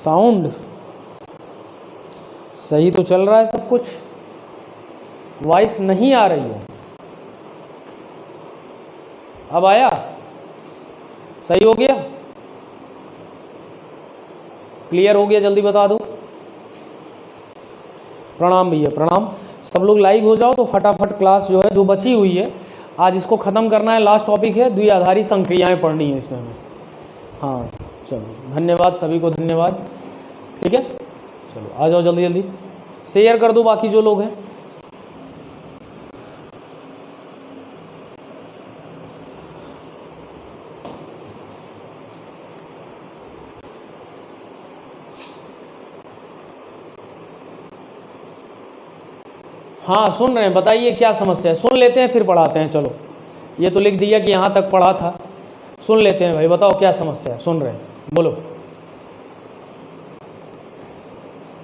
Sound सही तो चल रहा है सब कुछ, वॉइस नहीं आ रही है। अब आया, सही हो गया, क्लियर हो गया, जल्दी बता दो। प्रणाम भैया, प्रणाम। सब लोग लाइव हो जाओ तो फटाफट क्लास जो है जो बची हुई है आज इसको ख़त्म करना है। लास्ट टॉपिक है द्विआधारी संक्रियाएं पढ़नी है इसमें हमें। हाँ चलो, धन्यवाद सभी को, धन्यवाद। ठीक है, चलो आ जाओ जल्दी जल्दी, शेयर कर दो बाकी जो लोग हैं। हाँ सुन रहे हैं, बताइए क्या समस्या है, सुन लेते हैं फिर पढ़ाते हैं। चलो ये तो लिख दिया कि यहाँ तक पढ़ा था, सुन लेते हैं भाई, बताओ क्या समस्या है, सुन रहे हैं, बोलो।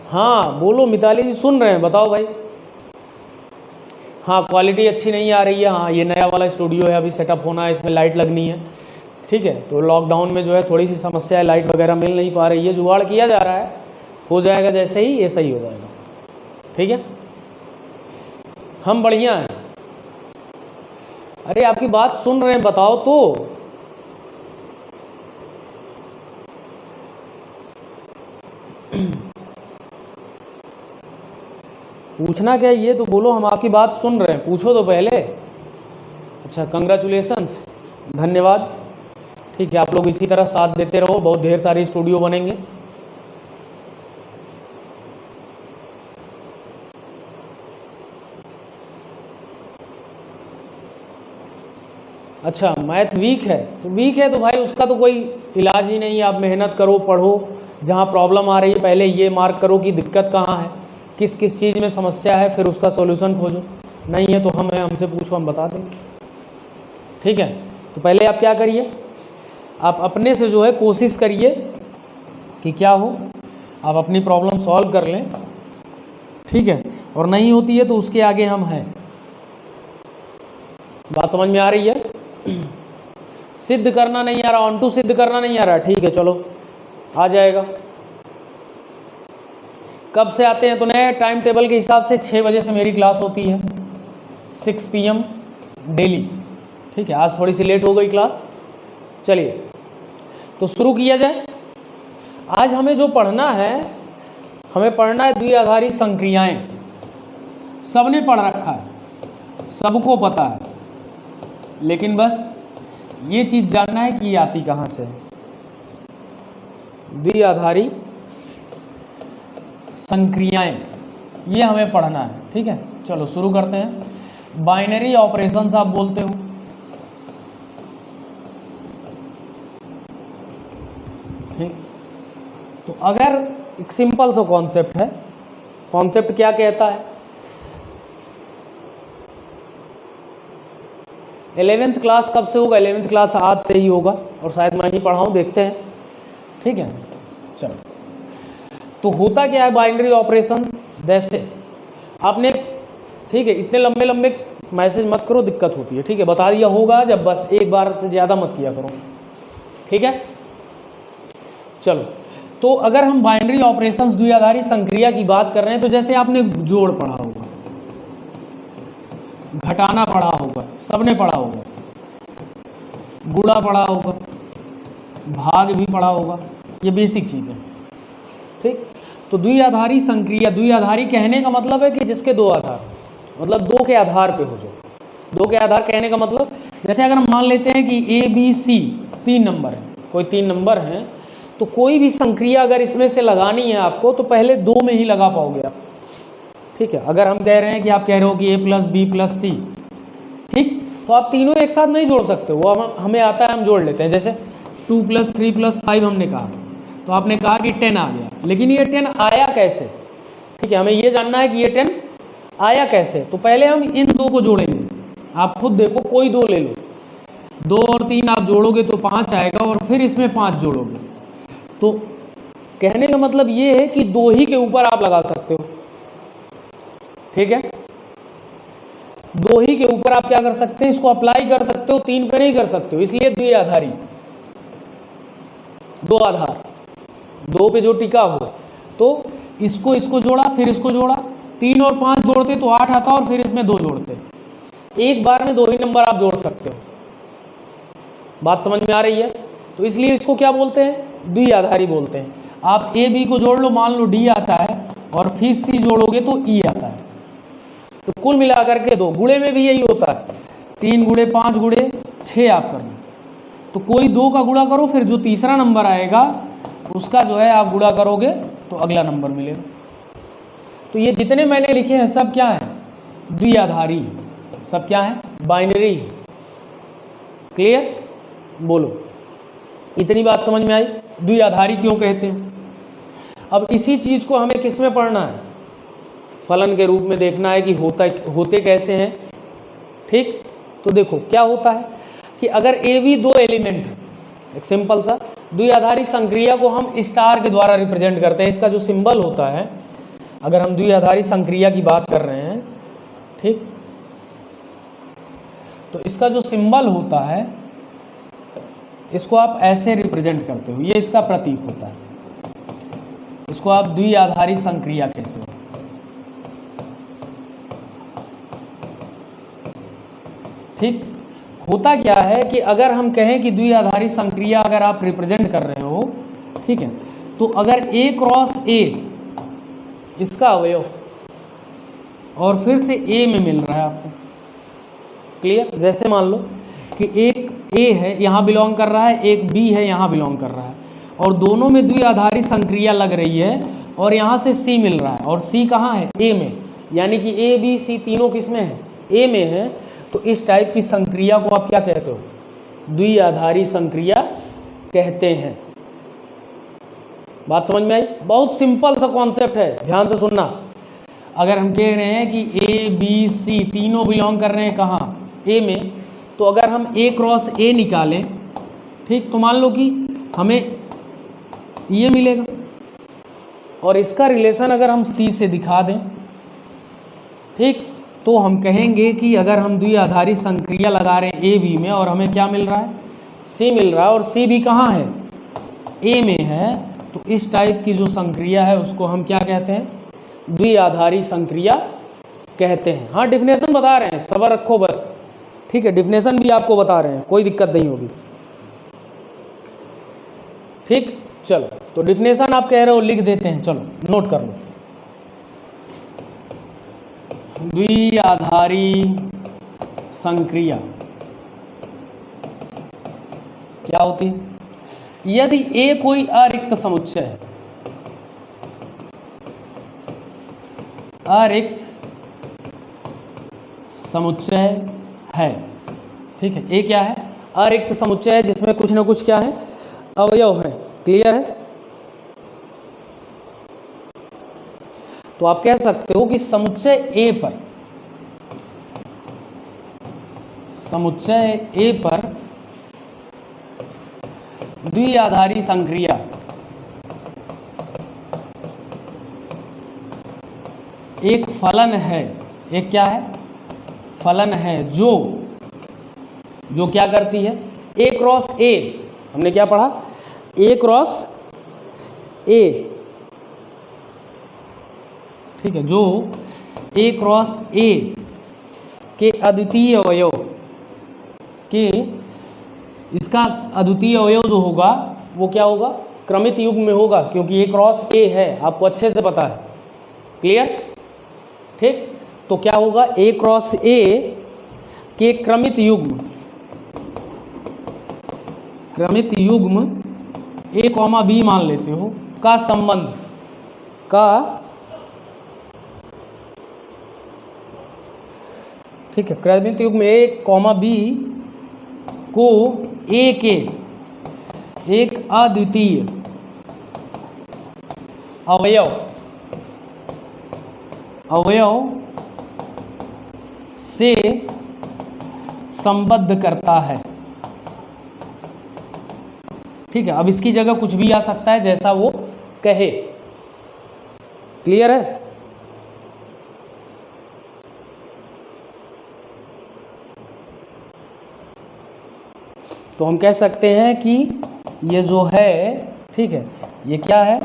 हाँ बोलो मिताली जी, सुन रहे हैं, बताओ भाई। हाँ क्वालिटी अच्छी नहीं आ रही है, हाँ ये नया वाला स्टूडियो है, अभी सेटअप होना है, इसमें लाइट लगनी है। ठीक है, तो लॉकडाउन में जो है थोड़ी सी समस्या है, लाइट वगैरह मिल नहीं पा रही है, जुगाड़ किया जा रहा है, हो जाएगा जैसे ही ये सही हो जाएगा। ठीक है, हम बढ़िया हैं। अरे आपकी बात सुन रहे हैं, बताओ तो। पूछना क्या ये तो बोलो, हम आपकी बात सुन रहे हैं, पूछो तो पहले। अच्छा कंग्रेचुलेशंस, धन्यवाद। ठीक है, आप लोग इसी तरह साथ देते रहो, बहुत ढेर सारे स्टूडियो बनेंगे। अच्छा मैथ वीक है, तो वीक है तो भाई उसका तो कोई इलाज ही नहीं है। आप मेहनत करो, पढ़ो, जहाँ प्रॉब्लम आ रही है पहले ये मार्क करो कि दिक्कत कहाँ है, किस किस चीज़ में समस्या है, फिर उसका सॉल्यूशन खोजो। नहीं है तो हम हैं, हमसे पूछो, हम बता देंगे। ठीक है, तो पहले आप क्या करिए, आप अपने से जो है कोशिश करिए कि क्या हो, आप अपनी प्रॉब्लम सॉल्व कर लें। ठीक है, और नहीं होती है तो उसके आगे हम हैं। बात समझ में आ रही है? सिद्ध करना नहीं आ रहा, ऑन टू सिद्ध करना नहीं आ रहा, ठीक है चलो आ जाएगा। कब से आते हैं तो नए टाइम टेबल के हिसाब से 6 बजे से मेरी क्लास होती है, 6 PM डेली। ठीक है, आज थोड़ी सी लेट हो गई क्लास। चलिए तो शुरू किया जाए। आज हमें जो पढ़ना है, हमें पढ़ना है द्विआधारी संक्रियाएं। सबने पढ़ रखा है, सबको पता है, लेकिन बस ये चीज़ जानना है कि ये आती कहाँ से है। द्विआधारी संक्रियाएं, ये हमें पढ़ना है। ठीक है, चलो शुरू करते हैं। बाइनरी ऑपरेशंस आप बोलते हो, ठीक। तो अगर एक सिंपल सा कॉन्सेप्ट है, कॉन्सेप्ट क्या कहता है, 11th क्लास कब से होगा? 11th क्लास आज से ही होगा, और शायद मैं ही पढ़ाऊँ, देखते हैं। ठीक है, चलो तो होता क्या है बाइनरी ऑपरेशंस, जैसे आपने, ठीक है इतने लंबे लंबे मैसेज मत करो, दिक्कत होती है। ठीक है, बता दिया होगा जब, बस एक बार से ज़्यादा मत किया करो। ठीक है, चलो तो अगर हम बाइनरी ऑपरेशंस द्विआधारी संक्रिया की बात कर रहे हैं, तो जैसे आपने जोड़ पढ़ा होगा, घटाना पढ़ा होगा, सबने पढ़ा होगा, गुणा पढ़ा होगा, भाग भी पढ़ा होगा, ये बेसिक चीज़ है। ठीक, तो द्विआधारी संक्रिया, द्विआधारी कहने का मतलब है कि जिसके दो आधार, मतलब दो के आधार पे हो जो। दो के आधार कहने का मतलब, जैसे अगर हम मान लेते हैं कि ABC 3 नंबर है, कोई 3 नंबर हैं, तो कोई भी संक्रिया अगर इसमें से लगानी है आपको, तो पहले 2 में ही लगा पाओगे आप। ठीक है, अगर हम कह रहे हैं कि आप कह रहे हो कि A + B + C, ठीक, तो आप तीनों एक साथ नहीं जोड़ सकते, वो हमें आता है, हम जोड़ लेते हैं। जैसे 2 + 3 + 5 हमने कहा, तो आपने कहा कि 10 आ गया, लेकिन ये 10 आया कैसे? ठीक है, हमें ये जानना है कि ये 10 आया कैसे। तो पहले हम इन दो को जोड़ेंगे, आप खुद देखो, कोई दो ले लो, 2 और 3 आप जोड़ोगे तो 5 आएगा, और फिर इसमें 5 जोड़ोगे। तो कहने का मतलब ये है कि 2 ही के ऊपर आप लगा सकते हो। ठीक है, 2 ही के ऊपर आप क्या कर सकते हैं, इसको अप्लाई कर सकते हो, 3 पे नहीं कर सकते हो, इसलिए द्विआधारी, 2 आधार। 2 पे जो टिका हो, तो इसको जोड़ा, फिर इसको जोड़ा, 3 और 5 जोड़ते तो 8 आता और फिर इसमें 2 जोड़ते। एक बार में 2 ही नंबर आप जोड़ सकते हो। बात समझ में आ रही है? तो इसलिए इसको क्या बोलते हैं? द्विआधारी बोलते हैं। आप ए बी को जोड़ लो, मान लो डी आता है, और फिर सी जोड़ोगे तो ई आता है। तो कुल मिलाकर के 2 गुणे में भी यही होता है, 3 गुणे 5 गुणे 6 आप करना। तो कोई 2 का गुणा करो, फिर जो तीसरा नंबर आएगा उसका जो है आप गुणा करोगे तो अगला नंबर मिलेगा। तो ये जितने मैंने लिखे हैं सब क्या है? द्विआधारी। सब क्या है? बाइनरी। क्लियर? बोलो, इतनी बात समझ में आई? द्विआधारी क्यों कहते हैं? अब इसी चीज़ को हमें किस में पढ़ना है? फलन के रूप में देखना है कि होते कैसे हैं। ठीक, तो देखो क्या होता है कि अगर ए बी 2 एलिमेंट, एक सिंपल सा द्विआधारी संक्रिया को हम स्टार के द्वारा रिप्रेजेंट करते हैं। इसका जो सिंबल होता है, अगर हम द्विआधारी संक्रिया की बात कर रहे हैं, ठीक, तो इसका जो सिंबल होता है इसको आप ऐसे रिप्रेजेंट करते हो, ये इसका प्रतीक होता है। इसको आप द्विआधारी संक्रिया कहते हो। ठीक, होता क्या है कि अगर हम कहें कि द्विआधारी संक्रिया अगर आप रिप्रेजेंट कर रहे हो, ठीक है, तो अगर A क्रॉस A इसका अवयव और फिर से A में मिल रहा है आपको, क्लियर? जैसे मान लो कि एक A है यहाँ बिलोंग कर रहा है, एक B है यहाँ बिलोंग कर रहा है, और दोनों में द्विआधारी संक्रिया लग रही है, और यहाँ से C मिल रहा है, और C कहाँ है? A में, यानी कि A B C तीनों किस में है? A में है। तो इस टाइप की संक्रिया को आप क्या कहते हो? द्विआधारी संक्रिया कहते हैं। बात समझ में आई? बहुत सिंपल सा कॉन्सेप्ट है, ध्यान से सुनना। अगर हम कह रहे हैं कि A B C तीनों बिलोंग कर रहे हैं कहाँ? A में, तो अगर हम A क्रॉस A निकालें, ठीक, तो मान लो कि हमें ये मिलेगा, और इसका रिलेशन अगर हम C से दिखा दें, ठीक, तो हम कहेंगे कि अगर हम द्विआधारी संक्रिया लगा रहे हैं A B में और हमें क्या मिल रहा है? C मिल रहा है, और C भी कहाँ है? A में है, तो इस टाइप की जो संक्रिया है उसको हम क्या कहते हैं? द्विआधारी संक्रिया कहते हैं। हाँ, डिफिनेशन बता रहे हैं, सब्र रखो बस, ठीक है, डिफिनेशन भी आपको बता रहे हैं, कोई दिक्कत नहीं होगी। ठीक, चलो, तो डिफिनेशन आप कह रहे हो लिख देते हैं, चलो नोट कर लो। द्विआधारी संक्रिया क्या होती है? यदि A कोई अरिक्त समुच्चय है, अरिक्त समुच्चय है, ठीक है, A क्या है? अरिक्त समुच्चय है जिसमें कुछ ना कुछ क्या है? अवयव है। क्लियर है? तो आप कह सकते हो कि समुच्चय A पर द्विआधारी संक्रिया एक फलन है। एक क्या है? फलन है जो क्या करती है? A क्रॉस A, हमने क्या पढ़ा? A क्रॉस A, ठीक है, जो A क्रॉस A के अद्वितीय अवयव के, इसका अद्वितीय अवयव जो होगा वो क्या होगा? क्रमित युग्म में होगा, क्योंकि A क्रॉस A है, आपको अच्छे से पता है। क्लियर? ठीक, तो क्या होगा? A क्रॉस A के क्रमित युग्म A कॉमा B मान लेते हो का संबंध का, ठीक है, क्रमित युग्म A कॉमा B को A के एक अद्वितीय अवयव से संबद्ध करता है। ठीक है, अब इसकी जगह कुछ भी आ सकता है जैसा वो कहे। क्लियर है? तो हम कह सकते हैं कि ये जो है, ठीक है, ये क्या है,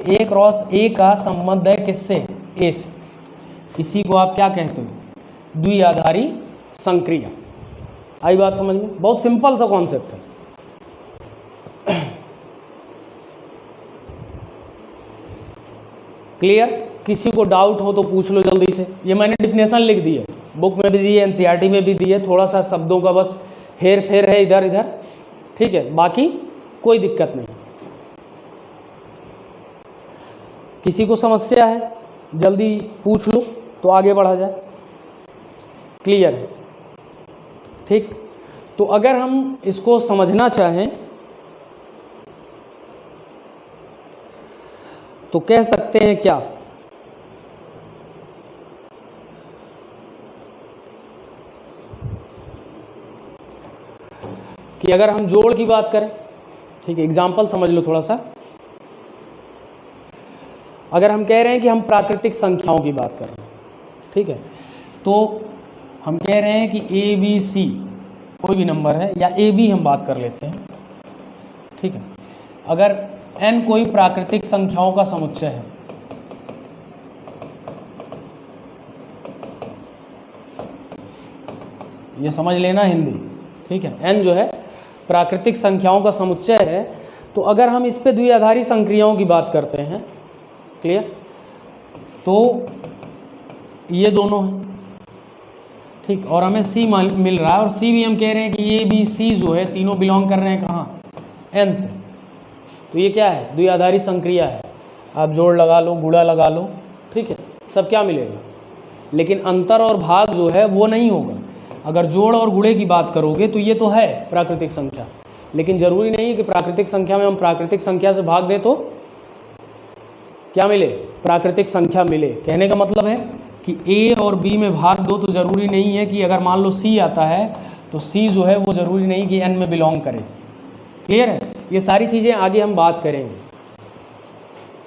ए क्रॉस ए का संबंध है किससे, ए से। इसी को आप क्या कहते हो, द्विआधारी संक्रिया। आई बात समझ में, बहुत सिंपल सा कॉन्सेप्ट है। क्लियर, किसी को डाउट हो तो पूछ लो जल्दी से। ये मैंने डिफिनेशन लिख दी है, बुक में भी दी है, एनसीईआरटी में भी दी है, थोड़ा सा शब्दों का बस हेर फेर है इधर इधर, ठीक है, बाकी कोई दिक्कत नहीं। किसी को समस्या है जल्दी पूछ लो तो आगे बढ़ा जाए। क्लियर है, ठीक। तो अगर हम इसको समझना चाहें तो कह सकते हैं क्या, कि अगर हम जोड़ की बात करें, ठीक है, एग्जाम्पल समझ लो थोड़ा सा। अगर हम कह रहे हैं कि हम प्राकृतिक संख्याओं की बात कर रहे हैं, ठीक है, तो हम कह रहे हैं कि ए बी सी कोई भी नंबर है, या ए बी हम बात कर लेते हैं, ठीक है। अगर n कोई प्राकृतिक संख्याओं का समुच्चय है, ये समझ लेना हिंदी, ठीक है, n जो है प्राकृतिक संख्याओं का समुच्चय है, तो अगर हम इस पे द्विआधारी संक्रियाओं की बात करते हैं, क्लियर, तो ये दोनों हैं, ठीक, और हमें c मिल रहा है, और c भी हम कह रहे हैं कि ए बी सी जो है तीनों बिलोंग कर रहे हैं कहाँ, n से, तो ये क्या है, द्विआधारी संक्रिया है। आप जोड़ लगा लो, गुणा लगा लो, ठीक है, सब क्या मिलेगा, लेकिन अंतर और भाग जो है वो नहीं होगा। अगर जोड़ और गुणे की बात करोगे तो ये तो है प्राकृतिक संख्या, लेकिन जरूरी नहीं है कि प्राकृतिक संख्या में हम प्राकृतिक संख्या से भाग दें तो क्या मिले, प्राकृतिक संख्या मिले। कहने का मतलब है कि a और b में भाग दो तो ज़रूरी नहीं है कि अगर मान लो c आता है तो c जो है वो ज़रूरी नहीं कि n में बिलोंग करे। क्लियर है, ये सारी चीज़ें आगे हम बात करेंगे।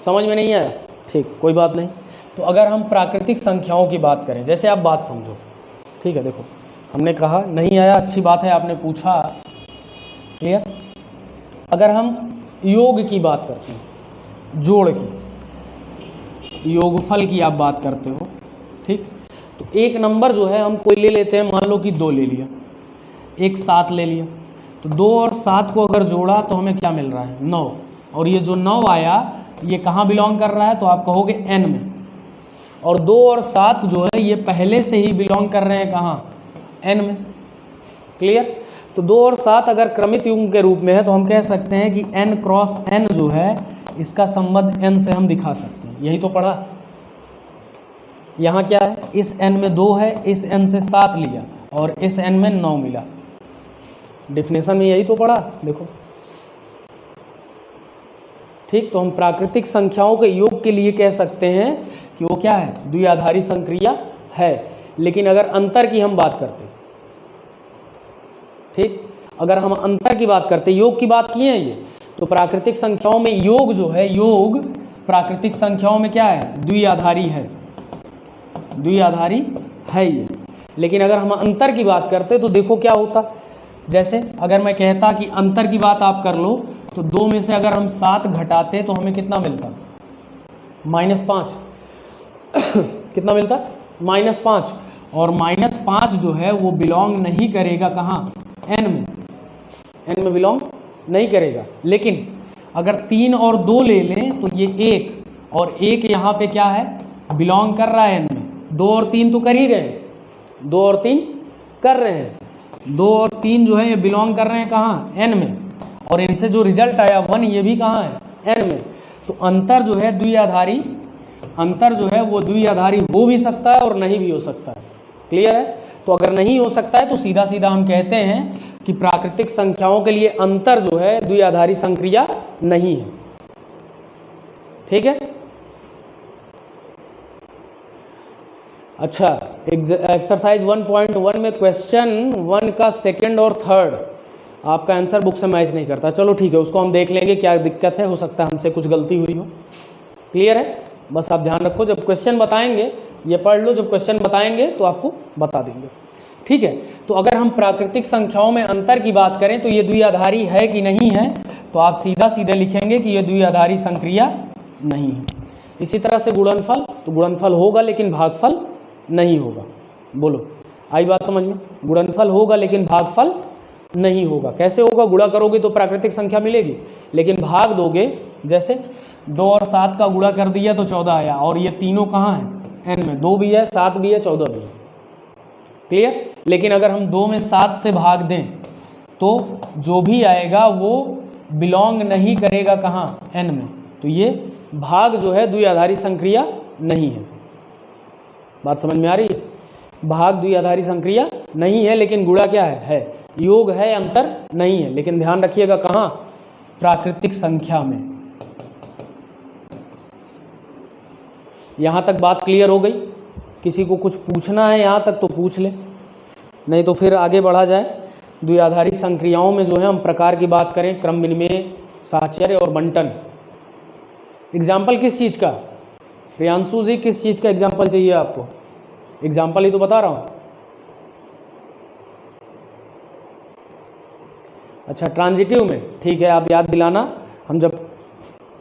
समझ में नहीं आया, ठीक, कोई बात नहीं। तो अगर हम प्राकृतिक संख्याओं की बात करें, जैसे आप बात समझो, ठीक है, देखो हमने कहा नहीं आया, अच्छी बात है आपने पूछा, क्लियर। अगर हम योग की बात करते हैं, जोड़ की, योगफल की आप बात करते हो, ठीक, तो एक नंबर जो है हम कोई ले लेते हैं, मान लो कि 2 ले लिया, एक 7 ले लिया, तो 2 और 7 को अगर जोड़ा तो हमें क्या मिल रहा है, 9, और ये जो 9 आया ये कहाँ बिलोंग कर रहा है, तो आप कहोगे n में, और 2 और 7 जो है ये पहले से ही बिलोंग कर रहे हैं कहाँ, n में। क्लियर, तो 2 और 7 अगर क्रमित युग्म के रूप में है तो हम कह सकते हैं कि n क्रॉस n जो है इसका संबंध n से हम दिखा सकते हैं। यही तो पढ़ा, यहाँ क्या है, इस n में 2 है, इस n से 7 लिया और इस n में 9 मिला, डेफिनेशन में यही तो पढ़ा, देखो, ठीक। तो हम प्राकृतिक संख्याओं के योग के लिए कह सकते हैं कि वो क्या है, द्विआधारी संक्रिया है। लेकिन अगर अंतर की हम बात करते, ठीक, अगर हम अंतर की बात करते, योग की बात किए हैं ये, तो प्राकृतिक संख्याओं में योग जो है, योग प्राकृतिक संख्याओं में क्या है, द्विआधारी है, द्विआधारी है ये। लेकिन अगर हम अंतर की बात करते तो देखो क्या होता, जैसे अगर मैं कहता कि अंतर की बात आप कर लो, तो 2 में से अगर हम 7 घटाते तो हमें कितना मिलता, -5 कितना मिलता, -5, और -5 जो है वो बिलोंग नहीं करेगा कहाँ, n में, n में बिलोंग नहीं करेगा। लेकिन अगर 3 और 2 ले लें तो ये 1 और 1 यहाँ पे क्या है, बिलोंग कर रहा है n में। 2 और 3 तो कर ही रहे, 2 और 3 कर रहे हैं, 2 और 3 जो है ये बिलोंग कर रहे हैं कहाँ, n में, और इनसे जो रिजल्ट आया 1 ये भी कहाँ है, n में। तो अंतर जो है द्विआधारी, अंतर जो है वो द्विआधारी हो भी सकता है और नहीं भी हो सकता है। क्लियर है, तो अगर नहीं हो सकता है तो सीधा सीधा हम कहते हैं कि प्राकृतिक संख्याओं के लिए अंतर जो है द्विआधारी संक्रिया नहीं है। ठीक है, अच्छा, एक्सरसाइज 1.1 में क्वेश्चन 1 का सेकंड और थर्ड आपका आंसर बुक से मैच नहीं करता। चलो ठीक है, उसको हम देख लेंगे क्या दिक्कत है, हो सकता है हमसे कुछ गलती हुई हो। क्लियर है, बस आप ध्यान रखो, जब क्वेश्चन बताएंगे ये पढ़ लो, जब क्वेश्चन बताएंगे तो आपको बता देंगे। ठीक है, तो अगर हम प्राकृतिक संख्याओं में अंतर की बात करें तो ये द्विआधारी है कि नहीं है, तो आप सीधा सीधे लिखेंगे कि ये द्विआधारी संक्रिया नहीं है। इसी तरह से गुणनफल, तो गुणनफल होगा लेकिन भागफल नहीं होगा। बोलो, आई बात समझ में? गुणनफल होगा लेकिन भागफल नहीं होगा। कैसे होगा? गुणा करोगे तो प्राकृतिक संख्या मिलेगी, लेकिन भाग दोगे, जैसे 2 और 7 का गुणा कर दिया तो 14 आया, और ये तीनों कहाँ हैं? n में। 2 भी है, 7 भी है, 14 भी है। क्लियर? लेकिन अगर हम 2 में 7 से भाग दें तो जो भी आएगा वो बिलोंग नहीं करेगा कहाँ? n में। तो ये भाग जो है द्विआधारी संक्रिया नहीं है। बात समझ में आ रही है? भाग द्विआधारी संक्रिया नहीं है, लेकिन गुणा क्या है? योग है, अंतर नहीं है। लेकिन ध्यान रखिएगा कहाँ? प्राकृतिक संख्या में। यहाँ तक बात क्लियर हो गई? किसी को कुछ पूछना है यहाँ तक तो पूछ ले, नहीं तो फिर आगे बढ़ा जाए। द्विआधारी संक्रियाओं में जो है हम प्रकार की बात करें, क्रम विनिमय, साहचर्य और बंटन। एग्जाम्पल किस चीज़ का? प्रियांशु जी, किस चीज़ का एग्जाम्पल चाहिए आपको? एग्जाम्पल ही तो बता रहा हूँ। अच्छा, ट्रांजिटिव में, ठीक है, आप याद दिलाना। हम जब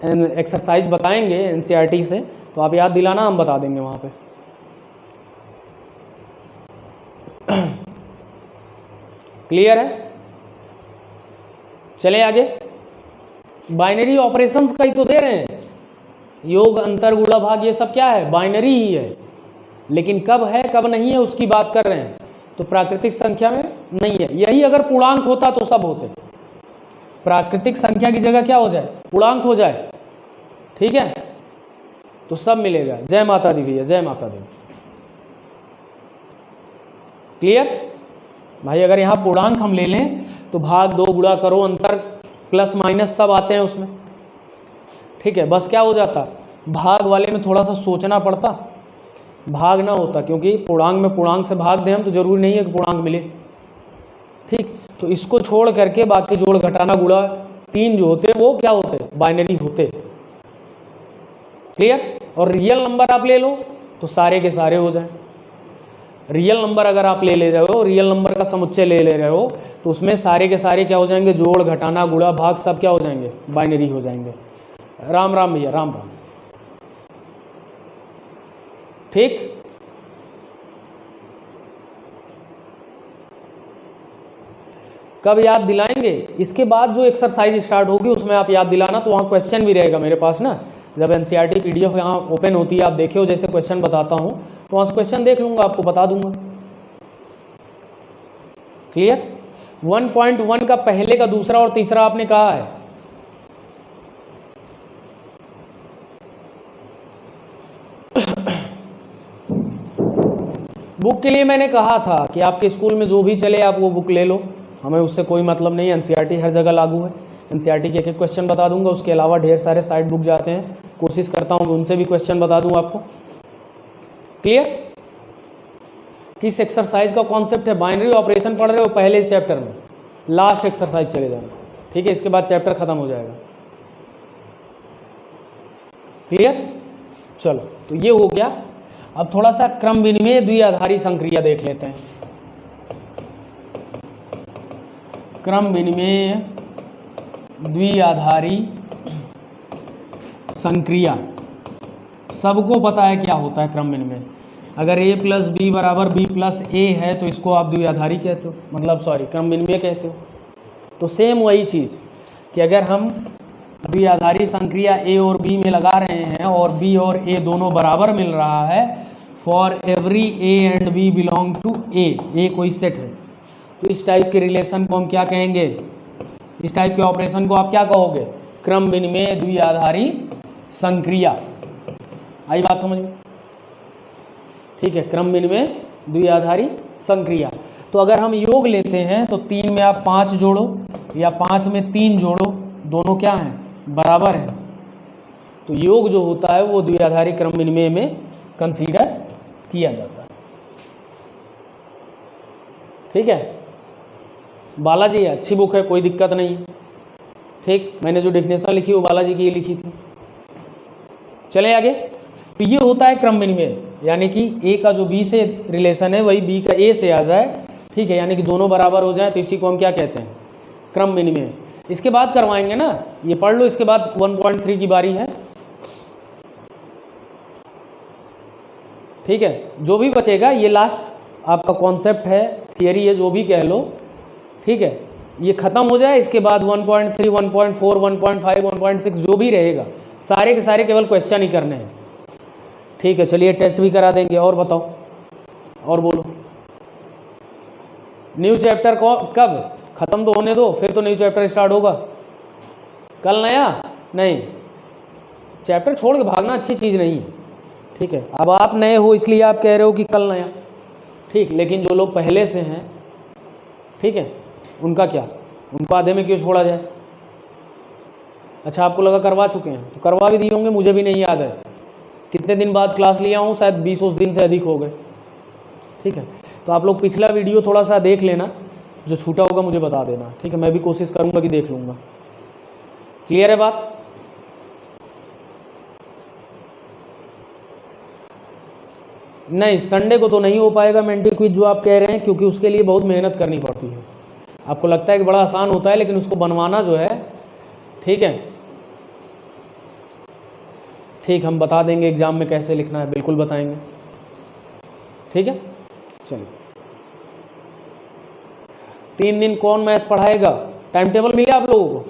एक्सरसाइज बताएंगे एनसीईआरटी से तो आप याद दिलाना, हम बता देंगे वहाँ पे। क्लियर है? चले आगे। बाइनरी ऑपरेशंस का ही तो दे रहे हैं, योग, अंतर, गुणा, भाग, ये सब क्या है? बाइनरी ही है। लेकिन कब है कब नहीं है उसकी बात कर रहे हैं। तो प्राकृतिक संख्या में नहीं है। यही अगर पूर्णांक होता तो सब होते। प्राकृतिक संख्या की जगह क्या हो जाए? पूर्णांक हो जाए, ठीक है, तो सब मिलेगा। जय माता दी भैया, जय माता दी। क्लियर भाई? अगर यहाँ पूर्णांक हम ले लें तो भाग 2, गुणा करो, अंतर, प्लस माइनस सब आते हैं उसमें, ठीक है। बस क्या हो जाता? भाग वाले में थोड़ा सा सोचना पड़ता, भाग ना होता, क्योंकि पूर्णांक में पूर्णांक से भाग दें हम तो जरूरी नहीं है कि पूर्णांक मिले, ठीक। तो इसको छोड़ करके बाकी जोड़, घटाना, गुणा, 3 जो होते वो क्या होते? बाइनरी होते। क्लियर? और रियल नंबर आप ले लो तो सारे के सारे हो जाए। रियल नंबर अगर आप ले रहे हो, रियल नंबर का समुच्चय ले रहे हो, तो उसमें सारे के सारे क्या हो जाएंगे? जोड़, घटाना, गुणा, भाग सब क्या हो जाएंगे? बाइनरी हो जाएंगे। राम राम भैया, राम राम। ठीक, कब याद दिलाएंगे? इसके बाद जो एक्सरसाइज स्टार्ट होगी उसमें आप याद दिलाना। तो वहाँ क्वेश्चन भी रहेगा मेरे पास ना, जब एनसीईआरटी पीडीएफ यहाँ ओपन होती है, आप देखे हो जैसे क्वेश्चन बताता हूँ, तो वहाँ से क्वेश्चन देख लूँगा, आपको बता दूंगा। क्लियर? 1.1 का पहले का दूसरा और तीसरा आपने कहा है। बुक के लिए मैंने कहा था कि आपके स्कूल में जो भी चले आप वो बुक ले लो, हमें उससे कोई मतलब नहीं। एनसीईआरटी हर जगह लागू है। एनसीईआरटी के एक क्वेश्चन बता दूंगा, उसके अलावा ढेर सारे साइड बुक जाते हैं, कोशिश करता हूँ उनसे भी क्वेश्चन बता दूँ आपको। क्लियर? किस एक्सरसाइज का कॉन्सेप्ट है? बाइनरी ऑपरेशन पढ़ रहे हो पहले इस चैप्टर में, लास्ट एक्सरसाइज चले जाना, ठीक है, इसके बाद चैप्टर खत्म हो जाएगा। क्लियर? चलो, तो ये हो गया। अब थोड़ा सा क्रम विनिमय द्विआधारी संक्रिया देख लेते हैं। क्रम विनिमय द्विआधारी संक्रिया, सबको पता है क्या होता है क्रम विनिमय। अगर a + b = b + a है तो इसको आप द्विआधारी कहते हो, मतलब सॉरी क्रम विनिमय कहते हो। तो सेम वही चीज़ कि अगर हम द्विआधारी संक्रिया a और b में लगा रहे हैं और b और a दोनों बराबर मिल रहा है, for every a and b belong to a कोई सेट है, तो इस टाइप के रिलेशन को हम क्या कहेंगे? इस टाइप के ऑपरेशन को आप क्या कहोगे? क्रम विनिमय द्विआधारी संक्रिया। आई बात समझ में? ठीक है, क्रम विनिमय द्विआधारी संक्रिया। तो अगर हम योग लेते हैं तो 3 में आप 5 जोड़ो या 5 में 3 जोड़ो, दोनों क्या हैं? बराबर हैं। तो योग जो होता है वो द्विआधारी क्रम विनिमय में कंसीडर किया जाता है। ठीक है, बालाजी है, अच्छी बुक है, कोई दिक्कत नहीं। ठीक, मैंने जो डेफिनेशन लिखी वो बालाजी की लिखी थी। चले आगे। तो ये होता है क्रम विनिमय, यानी कि a का जो b से रिलेशन है वही b का a से आ जाए, ठीक है, यानी कि दोनों बराबर हो जाए, तो इसी को हम क्या कहते हैं? क्रम विनिमय। इसके बाद करवाएंगे ना, ये पढ़ लो, इसके बाद 1.3 की बारी है। ठीक है, जो भी बचेगा ये लास्ट आपका कॉन्सेप्ट है, थियरी है, जो भी कह लो। ठीक है, ये ख़त्म हो जाए, इसके बाद 1.3, 1.4, 1.5, 1.6 जो भी रहेगा सारे के सारे केवल क्वेश्चन ही करने हैं। ठीक है, चलिए टेस्ट भी करा देंगे। और बताओ, और बोलो। न्यू चैप्टर को कब ख़त्म तो होने दो, फिर तो न्यू चैप्टर स्टार्ट होगा। कल नया नहीं, चैप्टर छोड़ के भागना अच्छी चीज़ नहीं है। ठीक है, अब आप नए हो इसलिए आप कह रहे हो कि कल नया। ठीक, लेकिन जो लोग पहले से हैं, ठीक है, उनका क्या, उनको आधे में क्यों छोड़ा जाए। अच्छा, आपको लगा करवा चुके हैं, तो करवा भी दिए होंगे, मुझे भी नहीं याद है कितने दिन बाद क्लास लिया हूँ, शायद 20 दिन से अधिक हो गए। ठीक है, तो आप लोग पिछला वीडियो थोड़ा सा देख लेना, जो छूटा होगा मुझे बता देना। ठीक है, मैं भी कोशिश करूँगा कि देख लूँगा। क्लियर है बात? नहीं, संडे को तो नहीं हो पाएगा मेंटल क्विज जो आप कह रहे हैं, क्योंकि उसके लिए बहुत मेहनत करनी पड़ती है। आपको लगता है कि बड़ा आसान होता है, लेकिन उसको बनवाना जो है, ठीक है, ठीक, हम बता देंगे एग्ज़ाम में कैसे लिखना है, बिल्कुल बताएंगे। ठीक है, चलिए। 3 दिन कौन मैथ पढ़ाएगा? टाइम टेबल मिले आप लोगों को?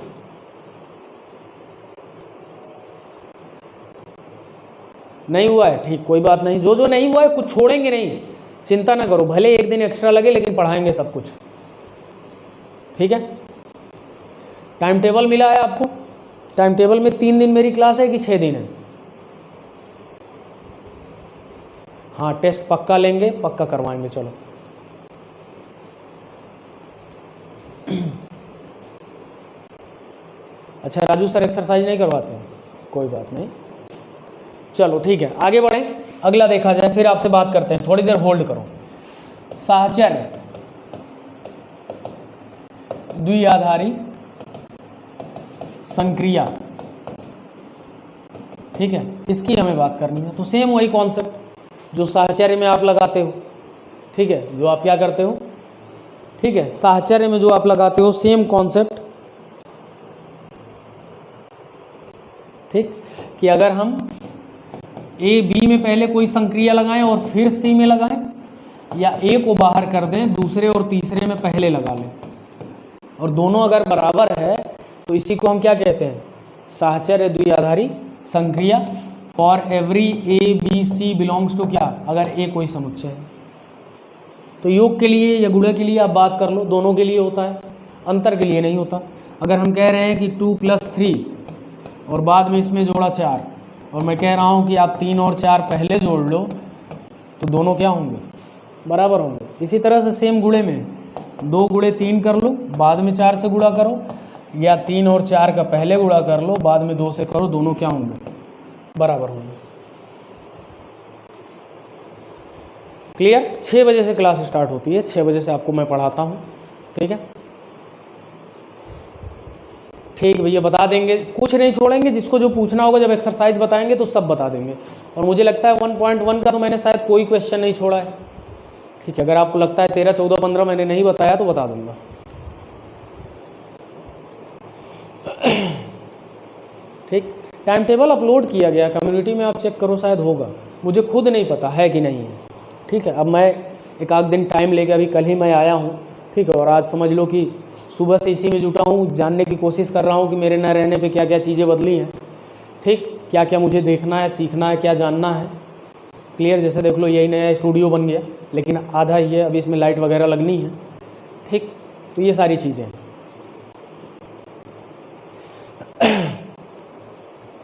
नहीं हुआ है? ठीक, कोई बात नहीं, जो जो नहीं हुआ है कुछ छोड़ेंगे नहीं, चिंता ना करो, भले एक दिन एक्स्ट्रा लगे लेकिन पढ़ाएंगे सब कुछ। ठीक है, टाइम टेबल मिला है आपको? टाइम टेबल में 3 दिन मेरी क्लास है कि 6 दिन है? हाँ, टेस्ट पक्का लेंगे, पक्का करवाएंगे। चलो, अच्छा राजू सर एक्सरसाइज नहीं करवाते हैं? कोई बात नहीं, चलो ठीक है, आगे बढ़ें, अगला देखा जाए, फिर आपसे बात करते हैं। थोड़ी देर होल्ड करो। साहचर्य द्विआधारी संक्रिया, ठीक है, इसकी हमें बात करनी है। तो सेम वही कॉन्सेप्ट जो साहचर्य में आप लगाते हो। ठीक है, जो आप क्या करते हो, ठीक है, साहचर्य में जो आप लगाते हो सेम कॉन्सेप्ट। ठीक, कि अगर हम ए बी में पहले कोई संक्रिया लगाएं और फिर सी में लगाएं, या ए को बाहर कर दें, दूसरे और तीसरे में पहले लगा लें, और दोनों अगर बराबर है तो इसी को हम क्या कहते हैं? साहचर्य द्विआधारी संक्रिया for every A B C belongs to क्या, अगर ए कोई समुच्चय है। तो योग के लिए या गुणा के लिए आप बात कर लो, दोनों के लिए होता है, अंतर के लिए नहीं होता। अगर हम कह रहे हैं कि 2 + 3 और बाद में इसमें जोड़ा 4, और मैं कह रहा हूँ कि आप 3 और 4 पहले जोड़ लो, तो दोनों क्या होंगे? बराबर होंगे। इसी तरह से सेम गुणे में 2 × 3 कर लो, बाद में 4 से गुणा करो, या 3 और 4 का पहले गुणा कर लो, बाद में 2 से करो, दोनों क्या होंगे? बराबर होंगे। क्लियर? 6 बजे से क्लास स्टार्ट होती है, 6 बजे से आपको मैं पढ़ाता हूँ। ठीक है, ठीक भैया, बता देंगे, कुछ नहीं छोड़ेंगे, जिसको जो पूछना होगा जब एक्सरसाइज बताएंगे तो सब बता देंगे। और मुझे लगता है 1.1 का तो मैंने शायद कोई क्वेश्चन नहीं छोड़ा है। ठीक है, अगर आपको लगता है 13, 14, 15 मैंने नहीं बताया तो बता दूंगा। ठीक, टाइम टेबल अपलोड किया गया कम्युनिटी में, आप चेक करो, शायद होगा, मुझे खुद नहीं पता है कि नहीं है। ठीक है, अब मैं एक आध दिन टाइम लेके, अभी कल ही मैं आया हूँ। ठीक है, और आज समझ लो कि सुबह से इसी में जुटा हूँ, जानने की कोशिश कर रहा हूँ कि मेरे न रहने पे क्या क्या चीज़ें बदली हैं। ठीक, क्या क्या मुझे देखना है, सीखना है, क्या जानना है। क्लियर? जैसे देख लो, यही नया स्टूडियो बन गया, लेकिन आधा ही है, अभी इसमें लाइट वगैरह लगनी है। ठीक, तो ये सारी चीज़ें।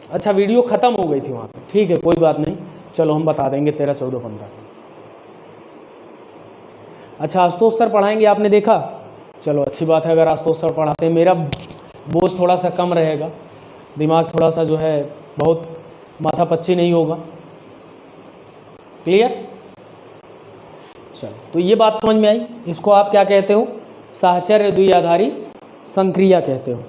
अच्छा, वीडियो ख़त्म हो गई थी वहाँ पे। ठीक है, कोई बात नहीं, चलो हम बता देंगे 13, 14, 15। अच्छा, आशुतोष सर पढ़ाएंगे, आपने देखा? चलो अच्छी बात है, अगर आशुतोष सर पढ़ाते हैं, मेरा बोझ थोड़ा सा कम रहेगा, दिमाग थोड़ा सा जो है बहुत माथा पच्ची नहीं होगा। क्लियर? चलो, तो ये बात समझ में आई। इसको आप क्या कहते हो? साहचर्य द्विआधारी संक्रिया कहते हो।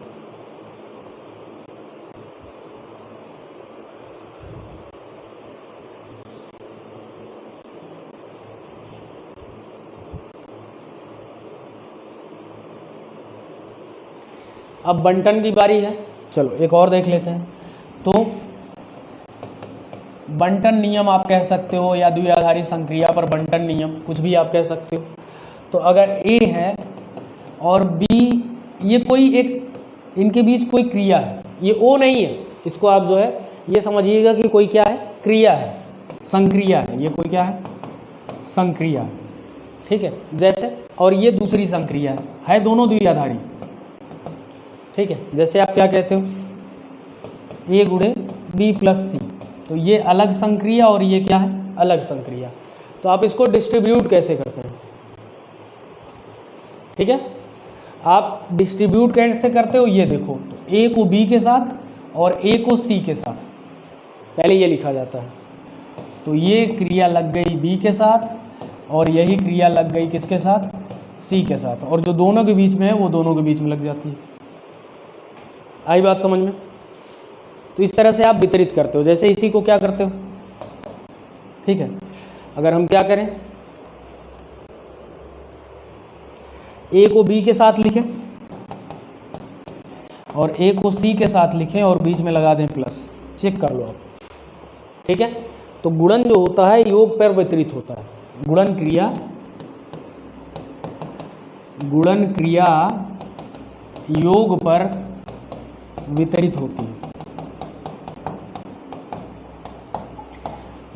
अब बंटन की बारी है, चलो एक और देख लेते हैं। तो बंटन नियम आप कह सकते हो, या द्विआधारी संक्रिया पर बंटन नियम, कुछ भी आप कह सकते हो। तो अगर ए है और बी, ये कोई एक, इनके बीच कोई क्रिया है, ये ओ नहीं है, इसको आप जो है ये समझिएगा कि कोई क्या है, क्रिया है, संक्रिया है, ये कोई क्या है, संक्रिया, ठीक है। जैसे, और ये दूसरी संक्रिया है दोनों द्विआधारी, ठीक है। जैसे आप क्या कहते हो, ए गुणे बी प्लस सी, तो ये अलग संक्रिया और ये क्या है, अलग संक्रिया। तो आप इसको डिस्ट्रीब्यूट कैसे करते हैं, ठीक है। आप डिस्ट्रीब्यूट कैसे करते हो, ये देखो, तो ए को बी के साथ और ए को सी के साथ, पहले ये लिखा जाता है। तो ये क्रिया लग गई बी के साथ और यही क्रिया लग गई किसके साथ, सी के साथ, और जो दोनों के बीच में है वो दोनों के बीच में लग जाती है। आई बात समझ में। तो इस तरह से आप वितरित करते हो। जैसे इसी को क्या करते हो, ठीक है, अगर हम क्या करें, ए को बी के साथ लिखें और ए को सी के साथ लिखें और बीच में लगा दें प्लस, चेक कर लो आप, ठीक है। तो गुणन जो होता है योग पर वितरित होता है, गुणन क्रिया योग पर वितरित होती है,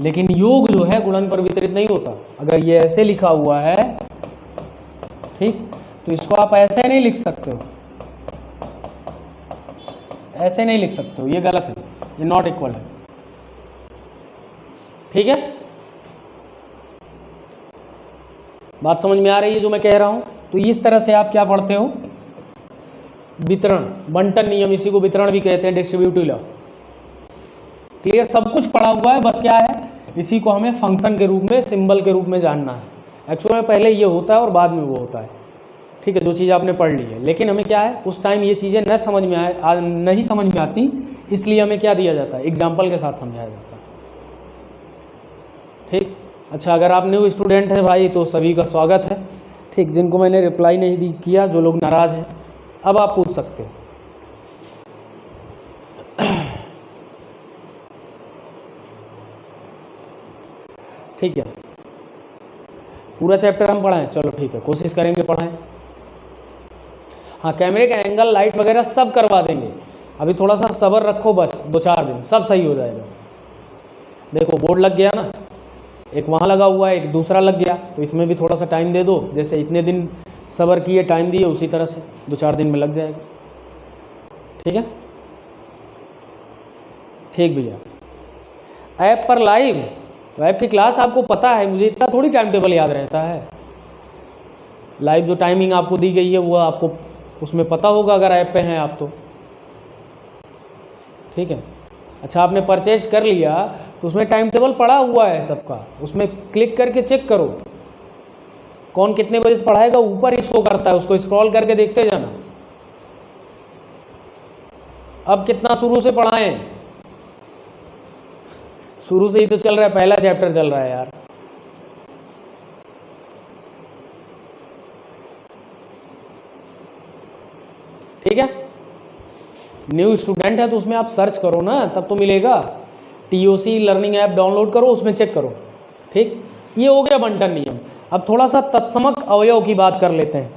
लेकिन योग जो है गुणन पर वितरित नहीं होता। अगर ये ऐसे लिखा हुआ है, ठीक, तो इसको आप ऐसे नहीं लिख सकते हो, ऐसे नहीं लिख सकते हो, ये गलत है, ये नॉट इक्वल है, ठीक है। बात समझ में आ रही है जो मैं कह रहा हूं। तो इस तरह से आप क्या पढ़ते हो, वितरण, बंटन नियम, इसी को वितरण भी कहते हैं, डिस्ट्रीब्यूटिव लॉ। क्लियर, सब कुछ पढ़ा हुआ है, बस क्या है, इसी को हमें फंक्शन के रूप में, सिंबल के रूप में जानना है। एक्चुअली में पहले ये होता है और बाद में वो होता है, ठीक है, जो चीज़ आपने पढ़ ली है। लेकिन हमें क्या है, उस टाइम ये चीज़ें नहीं समझ में आती, इसलिए हमें क्या दिया जाता है, एग्जाम्पल के साथ समझाया जाता है, ठीक। अच्छा, अगर आप न्यू स्टूडेंट हैं भाई तो सभी का स्वागत है, ठीक। जिनको मैंने रिप्लाई नहीं किया, जो लोग नाराज़ हैं, अब आप पूछ सकते हो। ठीक है, पूरा चैप्टर हम पढ़ाएं, चलो ठीक है, कोशिश करेंगे पढ़ाएं। हाँ, कैमरे का एंगल, लाइट वगैरह सब करवा देंगे, अभी थोड़ा सा सब्र रखो, बस 2-4 दिन सब सही हो जाएगा। देखो बोर्ड लग गया ना, एक वहाँ लगा हुआ है, एक दूसरा लग गया, तो इसमें भी थोड़ा सा टाइम दे दो, जैसे इतने दिन सब्र किए, टाइम दिए, उसी तरह से 2-4 दिन में लग जाएगा, ठीक है। ठीक भैया, ऐप पर लाइव की क्लास आपको पता है, मुझे इतना थोड़ी टाइम टेबल याद रहता है। लाइव जो टाइमिंग आपको दी गई है वो आपको उसमें पता होगा, अगर ऐप पे हैं आप तो, ठीक है। अच्छा, आपने परचेज कर लिया तो उसमें टाइम टेबल पड़ा हुआ है सबका, उसमें क्लिक करके चेक करो कौन कितने बजे से पढ़ाएगा, ऊपर ही शो करता है, उसको स्क्रॉल करके देखते जाना। अब कितना शुरू से पढ़ाएं, शुरू से ही तो चल रहा है, पहला चैप्टर चल रहा है यार। ठीक है, न्यू स्टूडेंट है तो उसमें आप सर्च करो ना, तब तो मिलेगा। TOC लर्निंग ऐप डाउनलोड करो, उसमें चेक करो, ठीक। ये हो गया बंटन नियम। अब थोड़ा सा तत्समक अवयव की बात कर लेते हैं।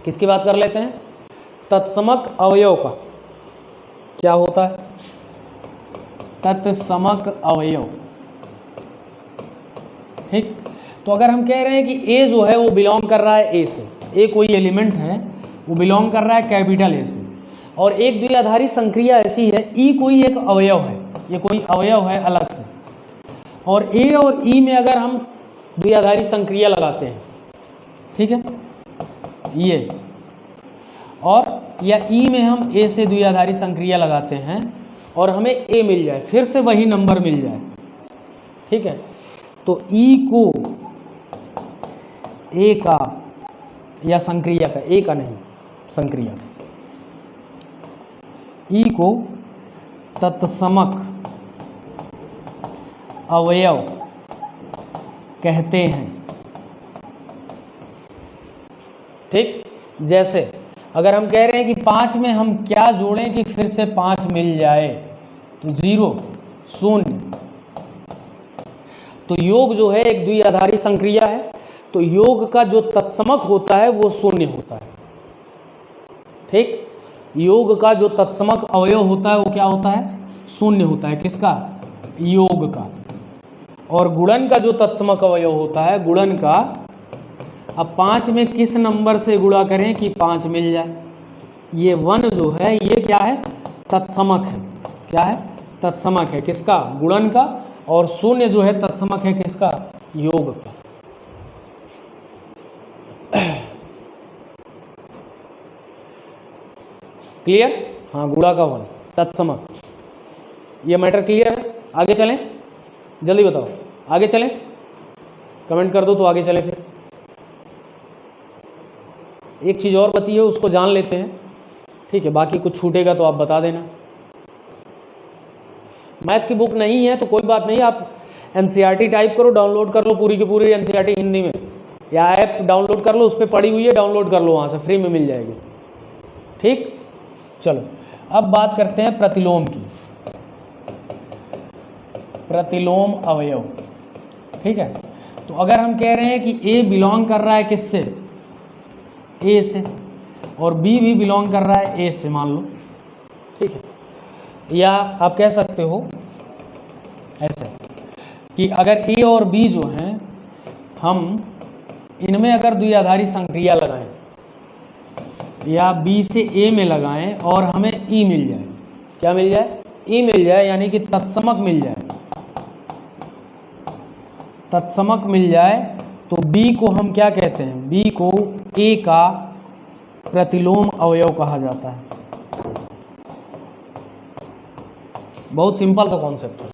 किसकी बात कर लेते हैं, तत्समक अवयव का। क्या होता है तत्समक अवयव, ठीक। तो अगर हम कह रहे हैं कि ए जो है वो बिलोंग कर रहा है ए से, ए कोई एलिमेंट है वो बिलोंग कर रहा है कैपिटल ए से, और एक द्विआधारी संक्रिया ऐसी है, ई कोई एक अवयव है, ये कोई अवयव है अलग से, और ए और ई में अगर हम द्विआधारी संक्रिया लगाते हैं, ठीक है, ये, और या ई में हम ए से द्विआधारी संक्रिया लगाते हैं और हमें ए मिल जाए, फिर से वही नंबर मिल जाए, ठीक है, तो ई को ए का, या संक्रिया का, ए का नहीं, संक्रिया, ई को तत्समक अवयव कहते हैं, ठीक। जैसे अगर हम कह रहे हैं कि 5 में हम क्या जोड़ें कि फिर से 5 मिल जाए, तो 0 शून्य। तो योग जो है एक द्विआधारी संक्रिया है, तो योग का जो तत्समक होता है वो शून्य होता है। ठीक, योग का जो तत्समक अवयव होता है वो क्या होता है? शून्य होता है। किसका? योग का। और गुणन का जो तत्समक अवयव होता है, गुणन का, अब 5 में किस नंबर से गुणा करें कि 5 मिल जाए? ये 1 जो है ये क्या है? तत्समक है। क्या है? तत्समक है। किसका? गुणन का। और 0 जो है तत्समक है किसका? योग का। क्लियर? हाँ, गुणा का 1 तत्समक। ये मैटर क्लियर है? आगे चलें, जल्दी बताओ, आगे चलें, कमेंट कर दो तो आगे चलें। फिर एक चीज़ और बती है, उसको जान लेते हैं, ठीक है? बाकी कुछ छूटेगा तो आप बता देना। मैथ की बुक नहीं है तो कोई बात नहीं, आप एनसीईआरटी टाइप करो, डाउनलोड कर लो पूरी की पूरी एनसीईआरटी हिंदी में, या ऐप डाउनलोड कर लो, उस पर पड़ी हुई है, डाउनलोड कर लो, वहाँ से फ्री में मिल जाएगी। ठीक, चलो अब बात करते हैं प्रतिलोम की। प्रतिलोम अवयव, ठीक है? तो अगर हम कह रहे हैं कि ए बिलोंग कर रहा है किससे? ए से, और बी भी बिलोंग कर रहा है ए से, मान लो, ठीक है? या आप कह सकते हो ऐसे कि अगर ए और बी जो हैं, हम इनमें अगर द्विआधारी संक्रिया लगाएं, या बी से ए में लगाएं और हमें ई मिल जाए, क्या मिल जाए? ई मिल जाए, यानी कि तत्समक मिल जाए, तत्समक मिल जाए, तो बी को हम क्या कहते हैं? बी को ए का प्रतिलोम अवयव कहा जाता है। बहुत सिंपल सा कॉन्सेप्ट है।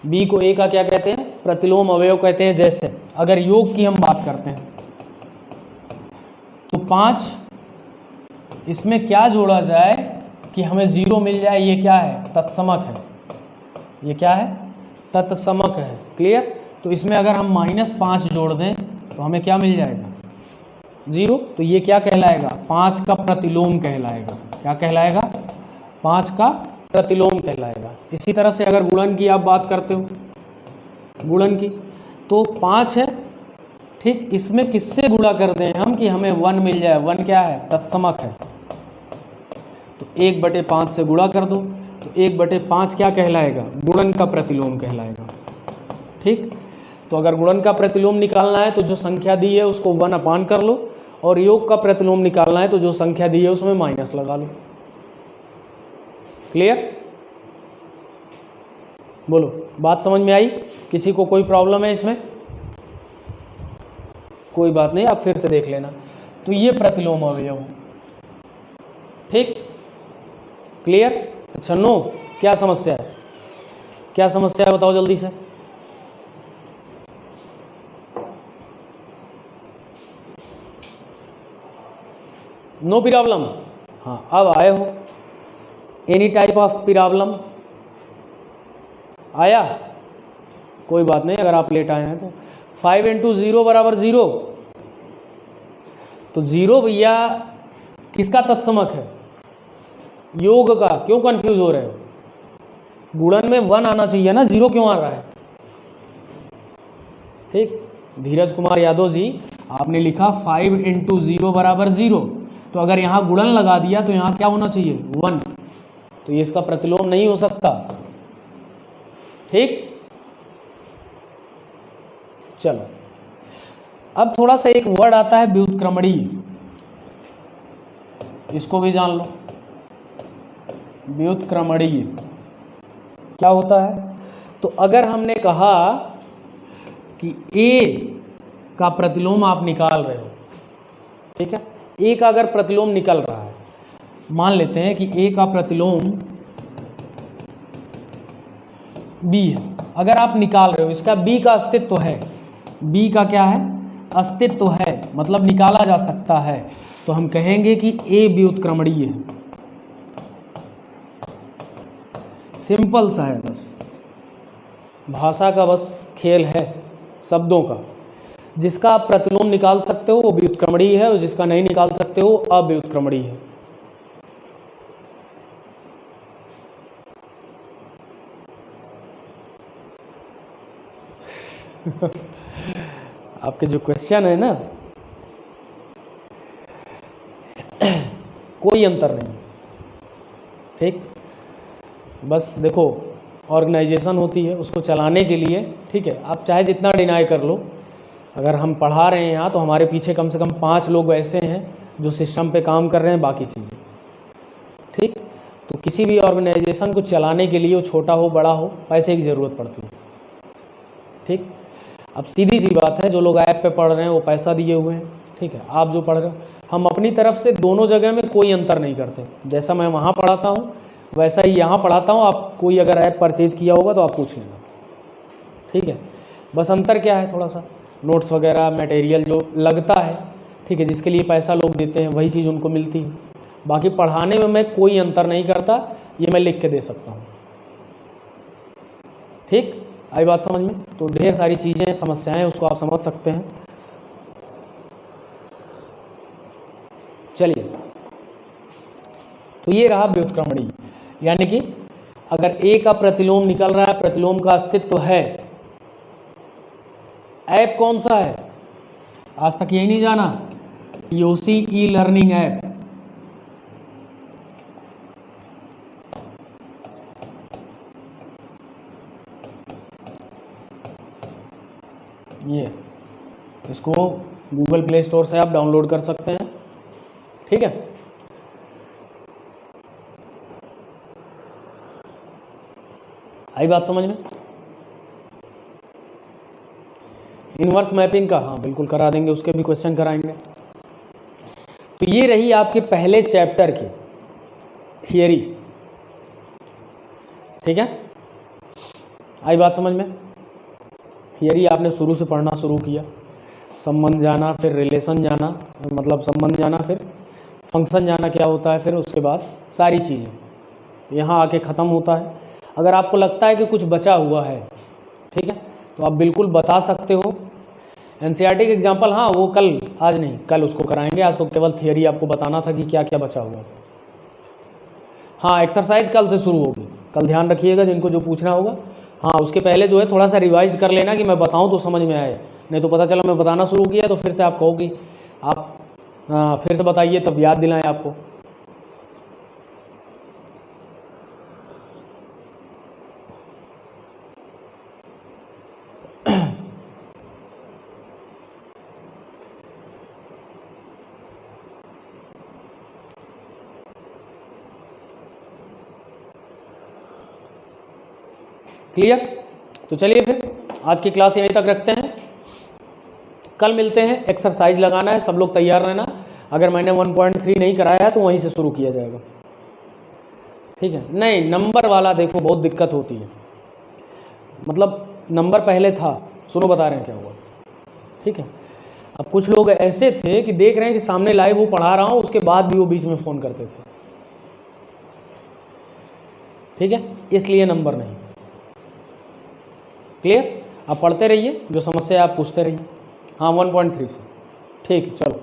बी को ए का क्या कहते हैं? प्रतिलोम अवयव कहते हैं। जैसे अगर योग की हम बात करते हैं तो 5, इसमें क्या जोड़ा जाए कि हमें 0 मिल जाए? ये क्या है? तत्समक है। ये क्या है? तत्समक है। क्लियर? तो इसमें अगर हम -5 जोड़ दें तो हमें क्या मिल जाएगा? 0। तो ये क्या कहलाएगा? 5 का प्रतिलोम कहलाएगा। क्या कहलाएगा? 5 का प्रतिलोम कहलाएगा। इसी तरह से अगर गुणन की आप बात करते हो, गुणन की, तो 5 है, ठीक? इसमें किससे गुणा कर दें हम कि हमें 1 मिल जाए? 1 क्या है? तत्समक है। तो 1/5 से गुणा कर दो, तो 1/5 क्या कहलाएगा? गुणन का प्रतिलोम कहलाएगा। ठीक? तो अगर गुणन का प्रतिलोम निकालना है तो जो संख्या दी है उसको 1/, कर लो, और योग का प्रतिलोम निकालना है तो जो संख्या दी है उसमें माइनस लगा लो। क्लियर? बोलो, बात समझ में आई? किसी को कोई प्रॉब्लम है इसमें? कोई बात नहीं, आप फिर से देख लेना। तो ये प्रतिलोम अवयव, ठीक? क्लियर? अच्छा, नो, क्या समस्या है? क्या समस्या है बताओ जल्दी से। No problem? हाँ, अब आए हो। एनी टाइप ऑफ प्रॉब्लम आया? कोई बात नहीं, अगर आप लेट आए हैं तो 5 × 0 = 0। तो 0 भैया किसका तत्समक है? योग का। क्यों कंफ्यूज हो रहे हो? गुणन में 1 आना चाहिए ना, 0 क्यों आ रहा है? ठीक, धीरज कुमार यादव जी, आपने लिखा 5 × 0 = 0, तो अगर यहाँ गुणन लगा दिया तो यहाँ क्या होना चाहिए? 1। तो ये इसका प्रतिलोम नहीं हो सकता। ठीक, चलो अब थोड़ा सा एक वर्ड आता है व्युत्क्रमणीय, इसको भी जान लो। व्युत्क्रमणीय क्या होता है? तो अगर हमने कहा कि ए का प्रतिलोम आप निकाल रहे हो, ठीक है? ए का अगर प्रतिलोम निकल रहा है, मान लेते हैं कि ए का प्रतिलोम बी है, अगर आप निकाल रहे हो, इसका बी का अस्तित्व है। बी का क्या है? अस्तित्व है, मतलब निकाला जा सकता है, तो हम कहेंगे कि ए व्युत्क्रमणीय है। सिंपल सा है, बस भाषा का बस खेल है, शब्दों का। जिसका आप प्रतिलोम निकाल सकते हो वो व्युत्क्रमणीय है, और जिसका नहीं निकाल सकते हो अव्युत्क्रमणीय है। आपके जो क्वेश्चन है ना, कोई अंतर नहीं, ठीक। बस देखो, ऑर्गेनाइजेशन होती है, उसको चलाने के लिए, ठीक है, आप चाहे जितना डिनाई कर लो, अगर हम पढ़ा रहे हैं यहाँ तो हमारे पीछे कम से कम 5 लोग ऐसे हैं जो सिस्टम पे काम कर रहे हैं, बाकी चीज़ें, ठीक। तो किसी भी ऑर्गेनाइजेशन को चलाने के लिए, वो छोटा हो बड़ा हो, पैसे की ज़रूरत पड़ती है, ठीक। अब सीधी सी बात है, जो लोग ऐप पे पढ़ रहे हैं वो पैसा दिए हुए हैं, ठीक है। आप जो पढ़ रहे हो, हम अपनी तरफ से दोनों जगह में कोई अंतर नहीं करते। जैसा मैं वहाँ पढ़ाता हूँ वैसा ही यहाँ पढ़ाता हूँ। आप कोई अगर ऐप परचेज किया होगा तो आप पूछ लेना, ठीक है। बस अंतर क्या है, थोड़ा सा नोट्स वगैरह मटेरियल जो लगता है, ठीक है, जिसके लिए पैसा लोग देते हैं वही चीज़ उनको मिलती है। बाकी पढ़ाने में मैं कोई अंतर नहीं करता, ये मैं लिख के दे सकता हूँ, ठीक। आई बात समझ में? तो ढेर सारी चीज़ें, समस्याएं, उसको आप समझ सकते हैं। चलिए, तो ये रहा व्युत्क्रमणीय, यानी कि अगर ए का प्रतिलोम निकल रहा है, प्रतिलोम का अस्तित्व है। ऐप कौन सा है? आज तक यही नहीं जाना, योसी ई लर्निंग ऐप। ये इसको गूगल प्ले स्टोर से आप डाउनलोड कर सकते हैं, ठीक है। आई बात समझ में? इनवर्स मैपिंग का, हाँ बिल्कुल करा देंगे, उसके भी क्वेश्चन कराएंगे। तो ये रही आपके पहले चैप्टर की थियरी, ठीक है। आई बात समझ में? थियरी आपने शुरू से पढ़ना शुरू किया, संबंध जाना, फिर रिलेशन जाना, मतलब संबंध जाना, फिर फंक्शन जाना क्या होता है, फिर उसके बाद सारी चीज़ें यहाँ आके ख़त्म होता है। अगर आपको लगता है कि कुछ बचा हुआ है, ठीक है, तो आप बिल्कुल बता सकते हो। एनसीईआरटी के एग्जाम्पल, हाँ वो कल, आज नहीं, कल उसको कराएंगे। आज तो केवल थियरी आपको बताना था कि क्या क्या बचा हुआ है। हाँ, एक्सरसाइज कल से शुरू होगी, कल ध्यान रखिएगा जिनको जो पूछना होगा। हाँ, उसके पहले जो है थोड़ा सा रिवाइज कर लेना कि मैं बताऊँ तो समझ में आए, नहीं तो पता चला मैं बताना शुरू किया तो फिर से आप कहोगी आप फिर से बताइए, तब याद दिलाएं आपको। क्लियर? तो चलिए फिर आज की क्लास यहीं तक रखते हैं। कल मिलते हैं, एक्सरसाइज लगाना है, सब लोग तैयार रहना। अगर मैंने 1.3 नहीं कराया है तो वहीं से शुरू किया जाएगा, ठीक है। नहीं, नंबर वाला देखो बहुत दिक्कत होती है, मतलब नंबर पहले था, सुनो बता रहे हैं क्या हुआ, ठीक है। अब कुछ लोग ऐसे थे कि देख रहे हैं कि सामने लाइव वो पढ़ा रहा हूँ, उसके बाद भी वो बीच में फ़ोन करते थे, ठीक है, इसलिए नंबर नहीं। क्लियर? आप पढ़ते रहिए, जो समस्या आप पूछते रहिए। हाँ, 1.3 से, ठीक है, चलो।